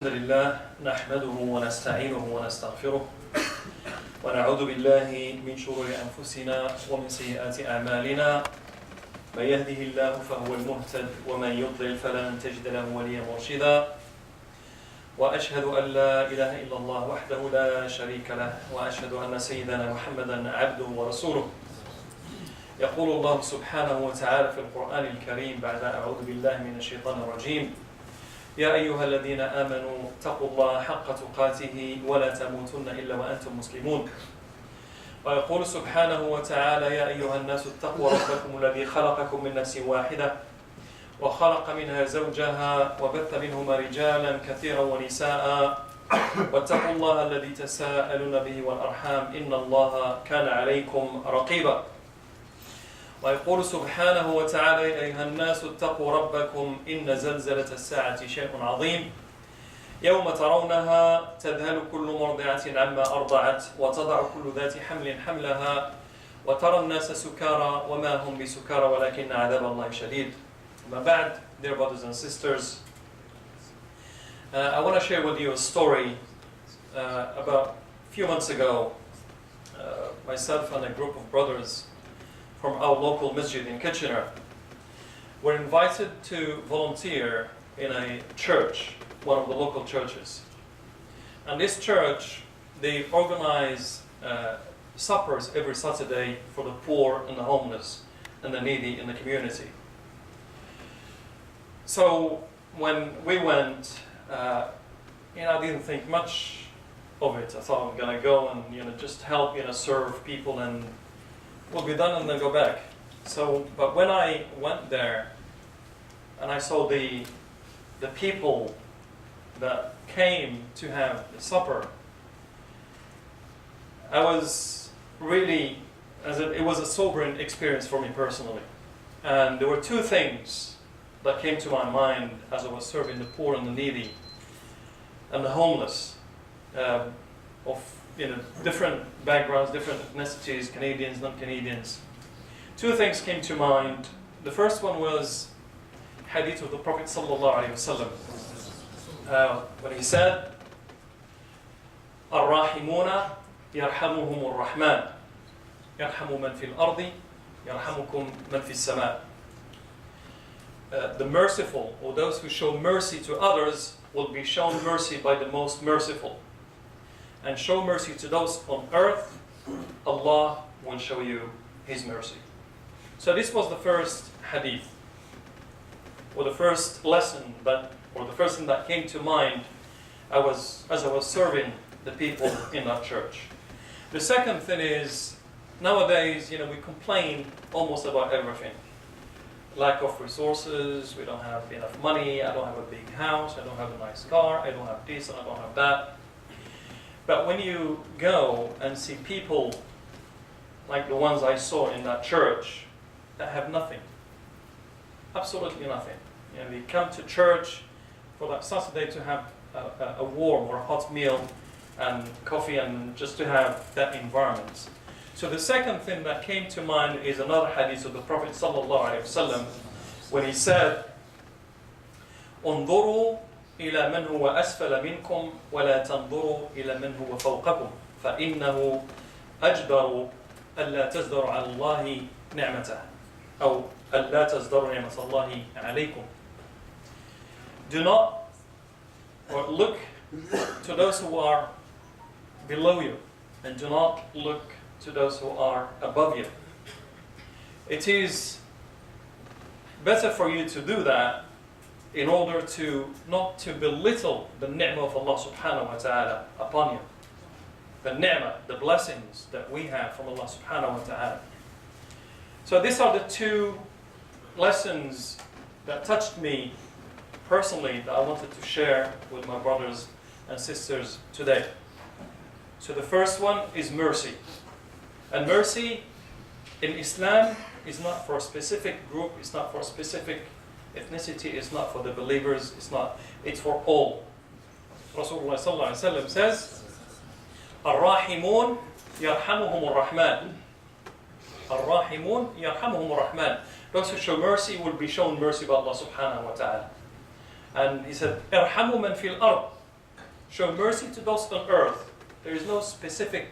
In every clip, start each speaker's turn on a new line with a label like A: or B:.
A: الحمد لله نحمده ونستعينه ونستغفره ونعوذ بالله من شرور أنفسنا ومن سيئات أعمالنا من يهده الله فهو المهتد ومن يضلل فلن تجد له وليا مرشدا وأشهد أن لا إله إلا الله وحده لا شريك له وأشهد أن سيدنا محمدا عبده ورسوله يقول الله سبحانه وتعالى في القرآن الكريم بعد أعوذ بالله من الشيطان الرجيم يا أيها الذين آمنوا اتقوا الله حق تقاته ولا تموتن إلا وأنتم مسلمون ويقول سبحانه وتعالى يا أيها الناس اتقوا ربكم الذي خلقكم من نفس واحدة وخلق منها زوجها وبث منهما رجالا كثيرا ونساء واتقوا الله الذي تساءلون به والأرحام إن الله كان عليكم رقيبا ويقول سبحانه وتعالى يا أيها الناس اتقوا ربكم إن زلزلة الساعة شيء عظيم يوم ترونها تذهل كل مرضعة عما أرضعت وتضع كل ذات حمل حملها وترى الناس سكارى وما هم بسكارى ولكن عذاب الله شديد. But بعد, dear brothers and sisters, I want to share with you a story about a few months ago. Myself and a group of brothers from our local masjid in Kitchener were invited to volunteer in a church, one of the local churches. And this church, they organize suppers every Saturday for the poor and the homeless and the needy in the community. So when we went, I didn't think much of it. I thought I'm gonna go and just help, serve people and we'll be done and then go back. But when I went there and I saw the people that came to have the supper, I was really, it was a sobering experience for me personally. And there were two things that came to my mind as I was serving the poor and the needy and the homeless of different backgrounds, different ethnicities, Canadians, non-Canadians. Two things came to mind. The first one was hadith of the Prophet sallallahu alaihi wasallam, when he said, "Ar-Rahimuna yarhamuhum ar-Rahman, yarhamu man fil ardi, yarhamukum man fis sama." The merciful, or those who show mercy to others, will be shown mercy by the most merciful. And show mercy to those on earth, Allah will show you His mercy. So this was the first hadith, or the first lesson or the first thing that came to mind as I was serving the people in that church. The second thing is, nowadays, we complain almost about everything. Lack of resources, we don't have enough money, I don't have a big house, I don't have a nice car, I don't have this, and I don't have that. But when you go and see people like the ones I saw in that church that have nothing, absolutely nothing. They come to church for that Saturday to have a warm or a hot meal and coffee and just to have that environment. So the second thing that came to mind is another hadith of the Prophet sallallahu alaihi wasallam when he said, "Unzuru إلى من هو أسفل منكم ولا تنظروا إلى من هو فوقكم فإنه أجدر ألا تزدروا على الله نعمته أو ألا تزدروا نعمة الله عليكم." Do not look to those who are below you, and do not look to those who are above you. It is better for you to do that in order not to belittle the ni'mah of Allah subhanahu wa ta'ala upon you. The ni'mah, the blessings that we have from Allah subhanahu wa ta'ala. So these are the two lessons that touched me personally that I wanted to share with my brothers and sisters today. So the first one is mercy. And mercy in Islam is not for a specific group, it's not for a specific ethnicity, is not for the believers, it's for all. Rasulullah sallallahu alaihi wasallam says, "Ar-Rahimun yarhamuhum ar-Rahman." Ar-Rahimun yarhamuhum ar-Rahman. Those who show mercy will be shown mercy by Allah subhanahu wa ta'ala. And he said, "Irhamu man fil ard." show mercy to those on earth. There is no specific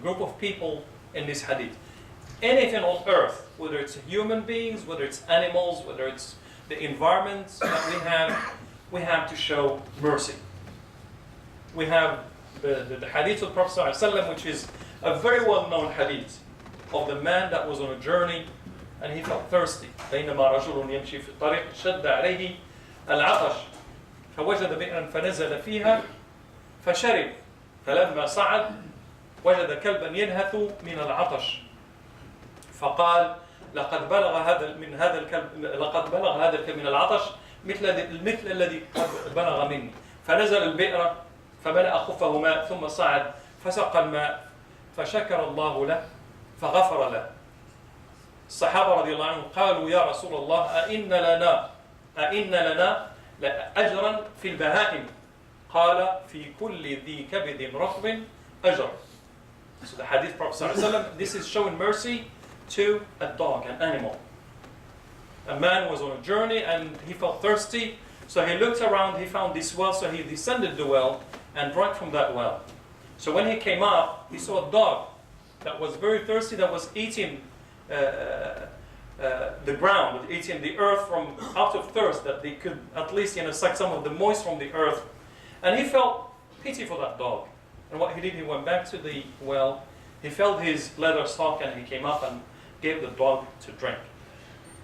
A: group of people in this hadith. Anything on earth, whether it's human beings, whether it's animals, whether it's the environments that we have to show mercy. We have the hadith of the Prophet ﷺ, which is a very well-known hadith of the man that was on a journey and he felt thirsty. بينما رجل يمشي في الطريق شد عليه العطش فوجد بئرا فنزل فيها فشرب فلما صعد وجد كلبا ينهث من العطش فقال لقد بلغ هذا الكلب من العطش مثل الذي قد بلغ مني فنزل البئر فملأ خفه ماء ثم صعد فسقى الماء فشكر الله له فغفر له. الصحابة رضي الله عنهم قالوا يا رسول الله أئن لنا لأجرا في البهائم قال في كل ذي كبد رطب أجر. So the hadith Prophet ﷺ, this is showing mercy to a dog, an animal. A man was on a journey and he felt thirsty, so he looked around, he found this well, so he descended the well and drank from that well. So when he came up, he saw a dog that was very thirsty, that was eating the ground, eating the earth from out of thirst, that they could at least suck some of the moist from the earth. And he felt pity for that dog. And what he did, he went back to the well, he filled his leather sock and he came up and gave the dog to drink.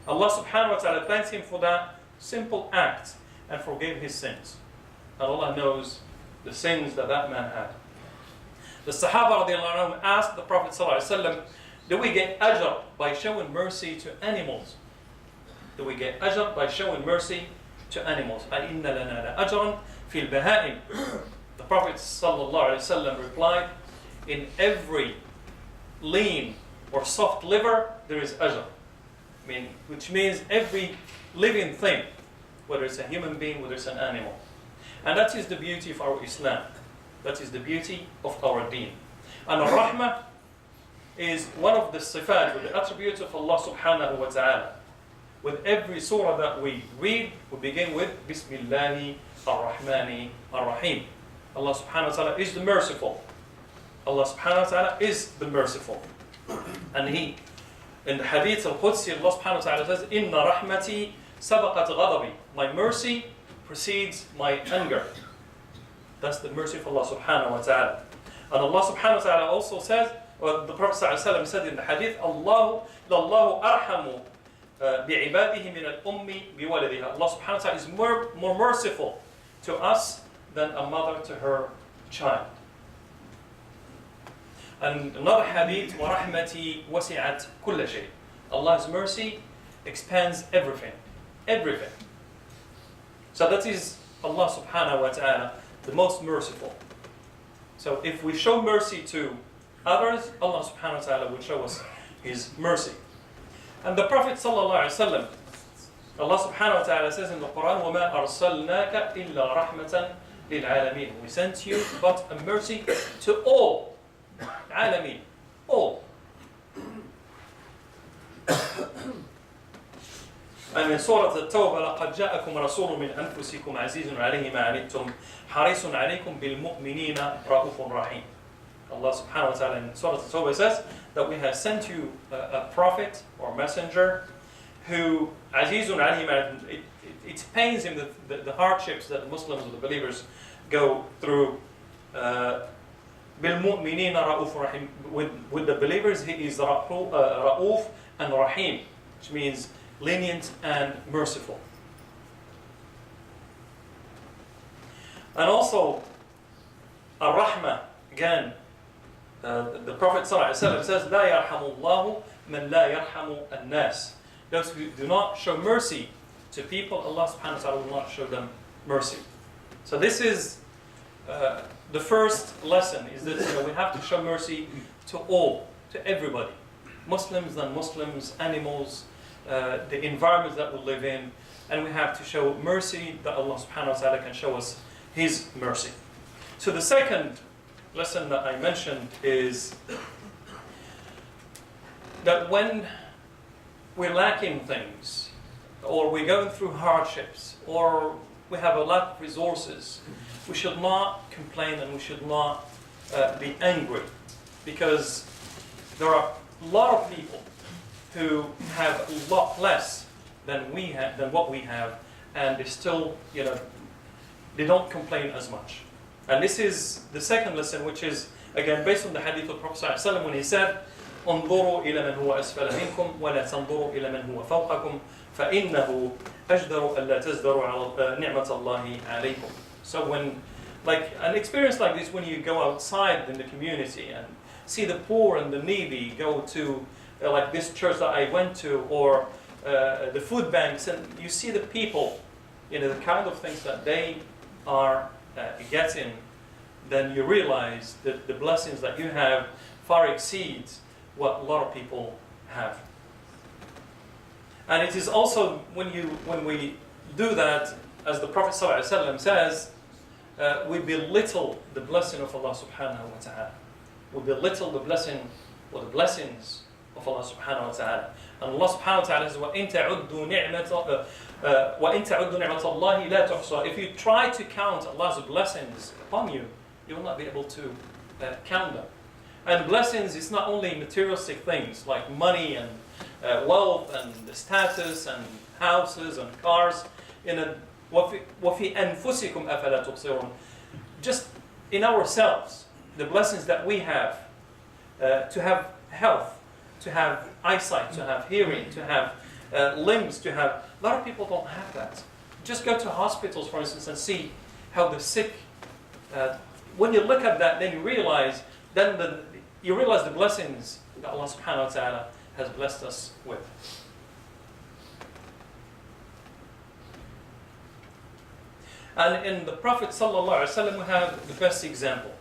A: Allah subhanahu wa ta'ala thanked him for that simple act and forgave his sins. And Allah knows the sins that man had. The Sahaba radiallahu anhum asked the Prophet sallallahu alaihi wasallam, do we get ajr by showing mercy to animals? Do we get ajr by showing mercy to animals? أَإِنَّ لَنَا لَأَجْرًا فِي الْبَهَائِمِ. The Prophet sallallahu alaihi wasallam replied, in every lean or soft liver there is ajr. Which means every living thing, whether it's a human being, whether it's an animal. And that is the beauty of our Islam. That is the beauty of our deen. And al-Rahmah is one of the sifat, the attributes of Allah subhanahu wa ta'ala. With every surah that we read, we begin with Bismillahi ar-Rahmani ar-Rahim. Allah subhanahu wa ta'ala is the merciful. Allah subhanahu wa ta'ala is the merciful. And He, in the hadith al-Qudsi, Allah subhanahu wa ta'ala says, Inna rahmati sabaqat ghadabi. My mercy precedes my anger. That's the mercy of Allah subhanahu wa ta'ala. And Allah subhanahu wa ta'ala also says, or the Prophet sallallahu alaihi wasallam said in the hadith, Allahu arhamu bi'ibadihi min al-ummi biwaladiha. Allah subhanahu wa ta'ala is more merciful to us than a mother to her child. And another hadith, وَرَحْمَتِي وَسِعَتْ كُلَّ شَيْءٍ. Allah's mercy expands everything. Everything. So that is Allah subhanahu wa ta'ala, the most merciful. So if we show mercy to others, Allah subhanahu wa ta'ala will show us His mercy. And the Prophet sallallahu alaihi wasallam, Allah subhanahu wa ta'ala says in the Quran, وَمَا أَرْسَلْنَاكَ إِلَّا رَحْمَةً لِلْعَالَمِينَ. We sent you but a mercy to all. عالمين, all. And in Surah At-Tawbah, لَقَدْ جَاءَكُمْ رَسُولٌ مِنْ أَنفُسِكُمْ عَزِيزٌ عَلَيْهِ مَا عَنِتُّمْ حَرِيصٌ عَلَيْكُمْ بِالْمُؤْمِنِينَ رَءُوفٌ رَحِيمٌ. Allah subhanahu wa ta'ala in Surah At-Tawbah says that we have sent you a prophet or messenger who عَزِيزٌ عَلَيْهِ مَا عَنِتُّمْ. It pains him the hardships that the Muslims or the believers go through. بِالْمُؤْمِنِينَ رَءُوفٌ رَحِيمٌ. With the believers, He is Ra'uf and Rahim, which means lenient and merciful. And also, Ar-Rahmah, again, the Prophet ﷺ says, لَا يَرْحَمُ اللَّهُ مَنْ لَا يَرْحَمُ النَّاسِ. Those who do not show mercy to people, Allah subhanahu wa ta'ala will not show them mercy. So this is the first lesson, is that we have to show mercy to all, to everybody. Muslims, non-Muslims, animals, the environments that we live in, and we have to show mercy that Allah subhanahu wa ta'ala can show us His mercy. So the second lesson that I mentioned is that when we're lacking things, or we're going through hardships, or we have a lack of resources, we should not complain and we should not be angry, because there are a lot of people who have a lot less than what we have, and they still, they don't complain as much. And this is the second lesson, which is again based on the hadith of Prophet ﷺ when he said, انظروا إلى من هو أسفل منكم ولا تنظروا إلى من هو فوقكم فإنه أجدر ألا تزدروا على نعمة الله عليكم. So when, like an experience like this, when you go outside in the community and see the poor and the needy, go to like this church that I went to, or the food banks, and you see the people, the kind of things that they are getting, then you realize that the blessings that you have far exceeds what a lot of people have. And it is also when we do that, as the Prophet ﷺ says, we belittle the blessing of Allah subhanahu wa ta'ala. We belittle the blessing or the blessings of Allah subhanahu wa ta'ala. And Allah subhanahu wa ta'ala says, وَإِن تَعُدُّوا نِعْمَةَ اللَّهِ لَا تُحْصَى. If you try to count Allah's blessings upon you, you will not be able to count them. And blessings is not only materialistic things like money and wealth and status and houses and cars. وَفِي أَنفُسِكُمْ أَفَلَا تُبْصِرُونَ. Just in ourselves, the blessings that we have, to have health, to have eyesight, to have hearing, to have limbs, to have... A lot of people don't have that. Just go to hospitals, for instance, and see how the sick... when you look at that, then you realize the blessings that Allah subhanahu wa ta'ala has blessed us with. And in the Prophet sallallahu alaihi wasallam, we have the best example.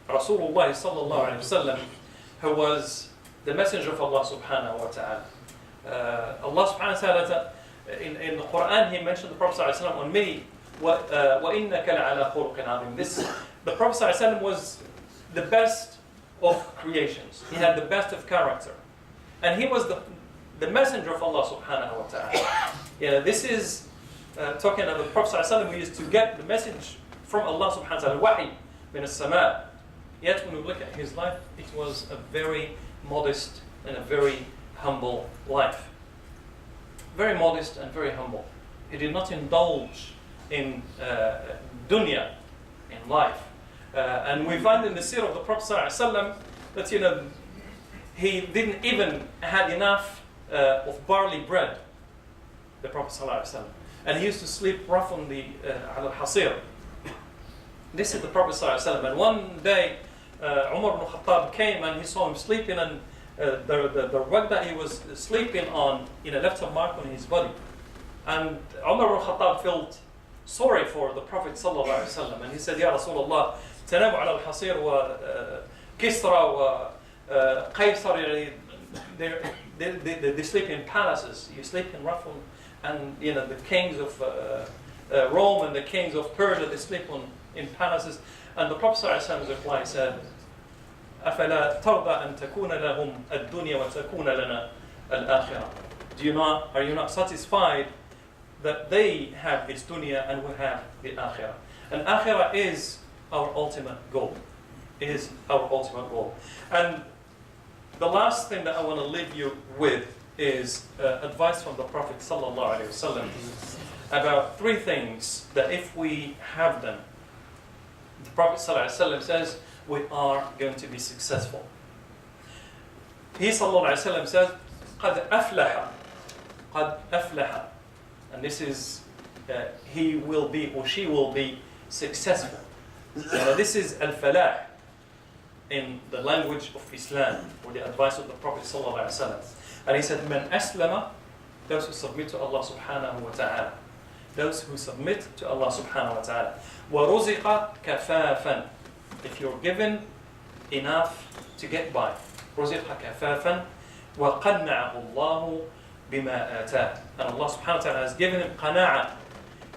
A: Rasulullah sallallahu alaihi wasallam, who was the messenger of Allah subhanahu wa ta'ala. Allah subhanahu wa ta'ala, in the Quran, he mentioned the Prophet sallallahu alaihi wasallam on many. وَإِنَّكَ لَعَلَى خُلُقٍ عَظِيمٍ. The Prophet sallallahu alaihi wasallam was the best of creations. He had the best of character. And he was the messenger of Allah subhanahu wa ta'ala. This is talking about the Prophet sallallahu alaihi wasallam, who used to get the message from Allah subhanahu wa ta'ala, wahi min as-sama'. Yet when we look at his life, it was a very modest and a very humble life. Very modest and very humble. He did not indulge in dunya, in life. And we find in the seerah of the Prophet ﷺ that he didn't even had enough of barley bread, the Prophet ﷺ. And he used to sleep rough on the al-hasir. This is the Prophet ﷺ. And one day Umar ibn Khattab came and he saw him sleeping, and the rug that he was sleeping on left a mark on his body. And Umar ibn Khattab felt sorry for the Prophet ﷺ, and he said, Ya Rasulullah, تنام على الحصير وكسرى وقيصر, they sleep in palaces. You sleep in rough, and the kings of Rome and the kings of Persia, they sleep in palaces. And the Prophet ﷺ's reply said, أفلا ترضى أن تكون لهم الدنيا وتكون لنا الآخرة. Are you not satisfied that they have this dunya and we have the akhirah? And akhirah is our ultimate goal. Is our ultimate goal. And the last thing that I want to leave you with is advice from the Prophet sallallahu alaihi wasallam about three things that if we have them, the Prophet sallallahu alaihi wasallam says we are going to be successful. He sallallahu alaihi wasallam says, قد أفلح. And this is, he will be or she will be successful. This is al-falah in the language of Islam, or the advice of the Prophet sallallahu alaihi wasallam. And he said, "Man aslama," those who submit to Allah subhanahu wa ta'ala. Those who submit to Allah subhanahu wa ta'ala. وَرُزِقَ كَفَافًا. If you're given enough to get by. رُزِقَ كَفَافًا وَقَنَّعَهُ اللَّهُ بِمَا آتَاهُ. And Allah subhanahu wa ta'ala has given him qana'a.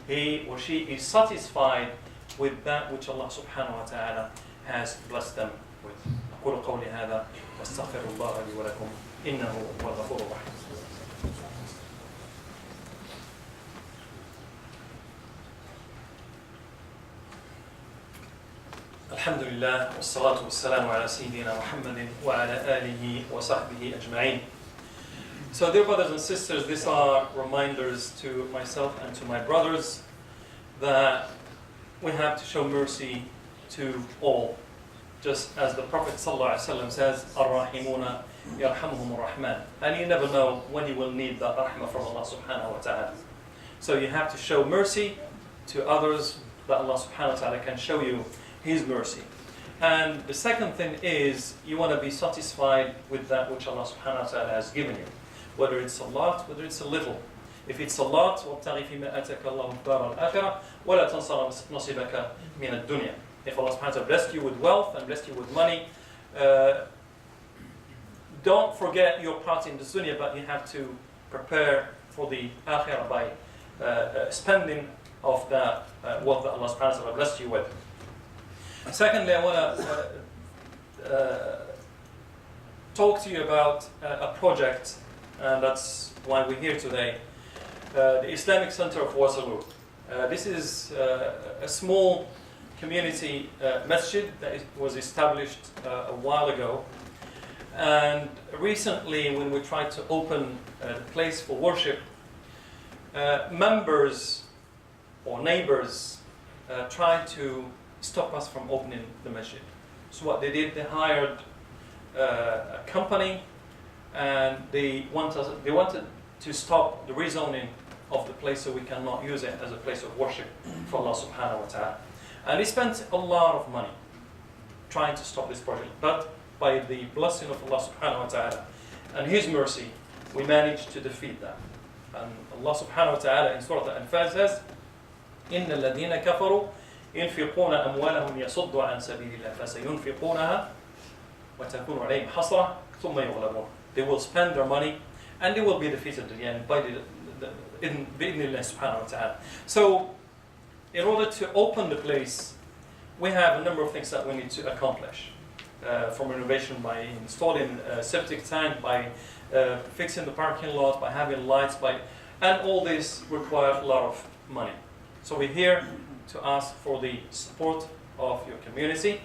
A: He or she is satisfied with that which Allah subhanahu wa ta'ala has blessed them with. أقول قولي هذا واستغفر الله لي ولكم إنه هو الغفور الرحيم. الحمد لله والصلاة والسلام على سيدنا محمد وعلى آله وصحبه أجمعين. So dear brothers and sisters, these are reminders to myself and to my brothers that we have to show mercy to all. Just as the Prophet ﷺ says, Ar-Rahimuna yarhamuhum ar-Rahman. And you never know when you will need that rahmah from Allah subhanahu wa ta'ala. So you have to show mercy to others that Allah subhanahu wa ta'ala can show you His mercy. And the second thing is you want to be satisfied with that which Allah subhanahu wa ta'ala has given you. Whether it's a lot, whether it's a little. If it's a lot, وَابْتَغِ فِي مَا أَتَكَ اللَّهُ الدَّارَ الْآخِرَةَ وَلَا تَنْصَرَ نَصِيبَكَ مِنَ الدُّنْيا. If Allah subhanahu wa ta'ala blessed you with wealth and blessed you with money, don't forget your part in the dunya, but you have to prepare for the akhirah by spending of the wealth that Allah subhanahu wa ta'ala blessed you with. Secondly, I want to talk to you about a project, and that's why we're here today. The Islamic Center of Waterloo. This is a small community masjid that was established a while ago. And recently, when we tried to open the place for worship, members or neighbors tried to stop us from opening the masjid. So what they did, they hired a company, and they wanted to stop the rezoning of the place so we cannot use it as a place of worship for Allah subhanahu wa ta'ala. And they spent a lot of money trying to stop this project. But by the blessing of Allah subhanahu wa ta'ala and His mercy, we managed to defeat that. And Allah subhanahu wa ta'ala in Surah Al-Anfal says, إِنَّ الَّذِينَ كَفَرُوا ينفقون أموالهم يصدوا عن سبيل الله فسينفقونها وتكون عليهم حسرة ثم يغلبون. They will spend their money and they will be defeated at the end by بإذن الله سبحانه وتعالى. So, in order to open the place, we have a number of things that we need to accomplish. From renovation, by installing a septic tank, by fixing the parking lot, by having lights, and all this requires a lot of money. So we're here to ask for the support of your community.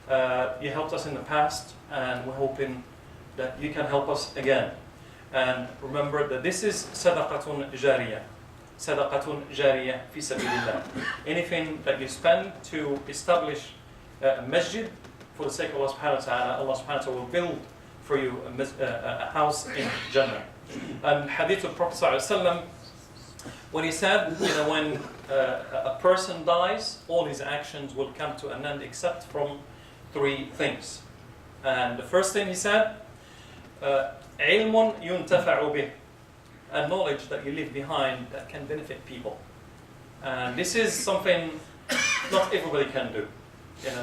A: You helped us in the past, and we're hoping that you can help us again. And remember that this is sadaqatun jariyah. Sadaqatun jariyah fi sabilillah. Anything that you spend to establish a masjid for the sake of Allah subhanahu wa ta'ala, Allah subhanahu wa ta'ala will build for you a house in Jannah. And hadith of Prophet sallallahu alaihi wasallam, when he said, when a person dies, all his actions will come to an end except from three things. And the first thing he said, علم ينتفع به, a knowledge that you leave behind that can benefit people. And this is something not everybody can do.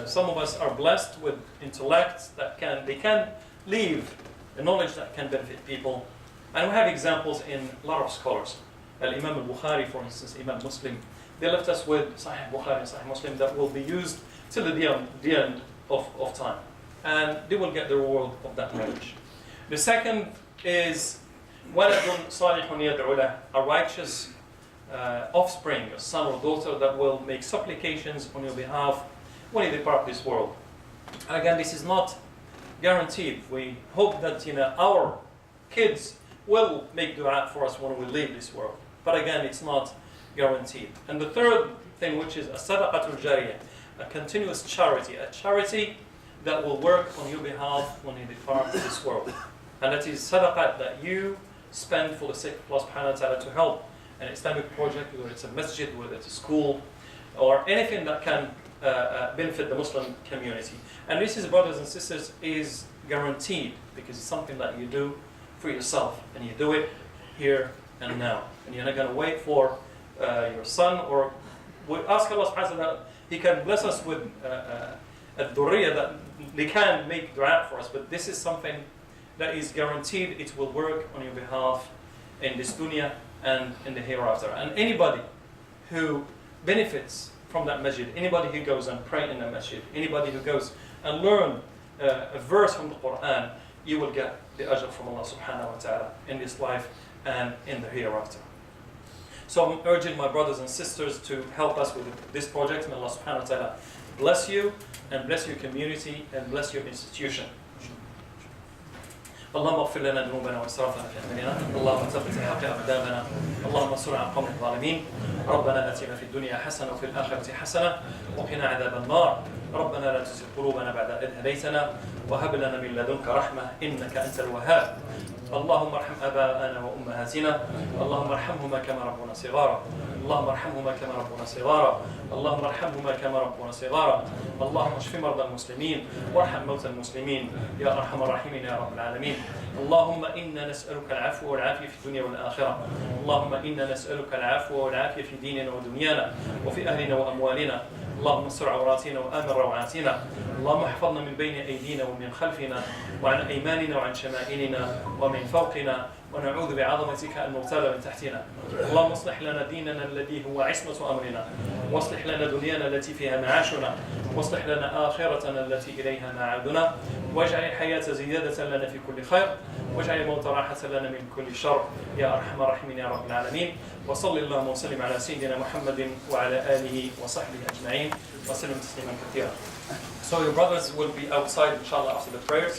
A: Some of us are blessed with intellect that they can leave a knowledge that can benefit people. And we have examples in a lot of scholars. Imam al-Bukhari, for instance, Imam Muslim, they left us with Sahih Bukhari and Sahih Muslim that will be used till the end of time. And they will get the reward of that knowledge. The second is وَلَدٌ صَالِحٌ يَدْعُ لَهُ, a righteous offspring, a son or daughter that will make supplications on your behalf when you depart this world. And again, this is not guaranteed. We hope that our kids will make dua for us when we leave this world. But again, it's not guaranteed. And the third thing, which is a sadaqatul jariyah, a continuous charity, a charity that will work on your behalf when you depart this world. And that is sadaqah that you spend for the sake of Allah subhanahu wa ta'ala to help an Islamic project, whether it's a masjid, whether it's a school, or anything that can benefit the Muslim community. And this is, brothers and sisters, is guaranteed because it's something that you do for yourself, and you do it here and now. And you're not going to wait for your son, or we ask Allah subhanahu wa ta'ala, He can bless us with a duriyah that they can make dua for us, but this is something that is guaranteed. It will work on your behalf in this dunya and in the hereafter. And anybody who benefits from that masjid, anybody who goes and pray in the masjid, anybody who goes and learn a verse from the Quran, you will get the ajr from Allah subhanahu wa ta'ala in this life and in the hereafter. So I'm urging my brothers and sisters to help us with this project, and Allah subhanahu wa ta'ala bless you and bless your community and bless your institution. اللهم اغفر لنا ذنوبنا واسرافنا في امرنا، اللهم ثبت الحق اقدامنا، اللهم انصرنا على القوم الظالمين. ربنا اتنا في الدنيا حسنه وفي الاخره حسنه وقنا عذاب النار. ربنا لا تزغ قلوبنا بعد إذ هديتنا وهب لنا من لدنك رحمه انك انت الوهاب. اللهم ارحم اباءنا وامهاتنا، اللهم ارحمهما كما ربونا صغارا، اللهم ارحمهما كما ربونا صغارا، اللهم ارحمهما كما ربونا صغارا. اللهم اشف مرضى المسلمين وارحم موتى المسلمين يا ارحم الراحمين يا رب العالمين. اللهم انا نسالك العفو والعافيه في الدنيا والاخره. اللهم انا نسالك العفو والعافيه في ديننا ودنيانا وفي اهلنا واموالنا. اللهم استر عوراتنا وامن روعاتنا. اللهم احفظنا من بين ايدينا ومن خلفنا وعن ايماننا وعن شمائلنا ومن فوقنا، ونعوذ بعظمتك ان نغتال من تحتنا. اللهم اصلح لنا ديننا الذي هو عصمه امرنا، واصلح لنا دنيانا التي فيها معاشنا، واصلح لنا اخرتنا التي اليها معادنا، واجعل الحياه زياده لنا في كل خير، واجعل الموت راحه لنا من كل شر يا ارحم الراحمين يا رب العالمين. وصل اللهم وسلم على سيدنا محمد وعلى اله وصحبه اجمعين وسلم تسليما كثيرا. So your brothers will be outside inshallah after the prayers.